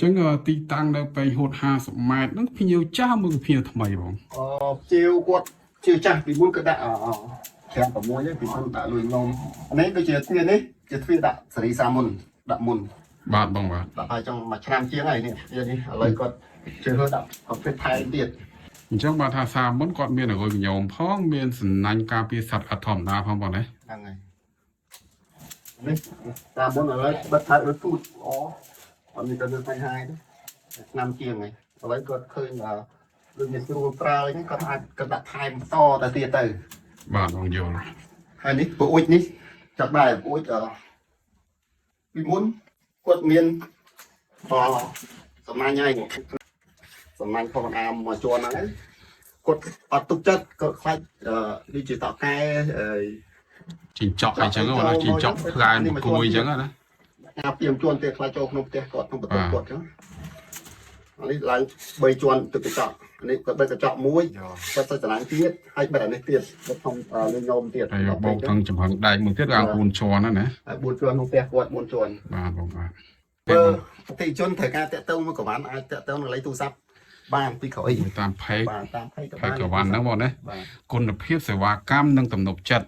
ចឹងទីតាំងនៅពេលហូត50 ម៉ែត្រហ្នឹងភ្ញៀវចាស់មើលភ្ញៀវថ្មីបងជាវគាត់ជាចាស់ពីមុនក៏ដាក់5 6ពីមុនដាក់លុយងំនេះដូចជាទ្វារនេះជាទ្វារដាក់សេរីសាមុនដាក់មុនបាទបងបាទដាក់ឲ្យចង់មួយឆ្នាំជាងហើយនេះវានេះឥឡូវគាត់ជឿហឺដាក់ប្រភេទថែមទៀតអញ្ចឹងបាទថាសាមុនគាត់មានអរុយញោមផងមានសំណាញ់ការពារសត្វអត់ធម្មតាផងបងណាហ្នឹងហើយនេះសាមុនឥឡូវបិទថែមដូចទូតអត់មានទៅបញ្ហាទេឆ្នាំជាងហើយឥឡូវគាត់ឃើញដូចជាស្រួលប្រើអញ្ចឹងគាត់អាចគាត់ដាក់ថែមបន្តទៅទៀតទៅបាទបងយល់ហើយនេះពូអ៊ុចនេះចាប់ដែរពូអ៊ុចពីមុនគាត់មានសំណាញ់ហើយសំណាញ់ផងអាមកជន់ហ្នឹងគាត់អត់ទុកចិត្តគាត់ខ្លាចនេះជាតកែជីងចក់អីចឹងណាជីងចក់ផ្កាយគួយចឹងណាអាពីមជន់ទៀតខ្លាចចូលក្នុងផ្ទះគាត់ក្នុងបន្ទប់គាត់ចឹងនេះឡើង3ជាន់ទឹកកញ្ចក់នេះគាត់បិទកញ្ចក់មួយគាត់ទៅចំណាយទៀតហើយបិទអានេះទៀតគាត់ធំលុយញោមទៀតហើយបោកទាំងចំហឹងដែកមួយទៀតឡើង4ជាន់ណាហើយ4ជាន់ក្នុងផ្ទះគាត់4ជាន់បាទបងបាទបើអតិជនត្រូវការតាក់ទងមួយកវ៉ាន់អាចតាក់ទងនៅលេខទូរស័ព្ទបានពីក្រោយតាមផេកបាទតាមផេកកវ៉ាន់ហ្នឹងបងណាគុណភាពសេវាកម្មនិងទំនុកចិត្ត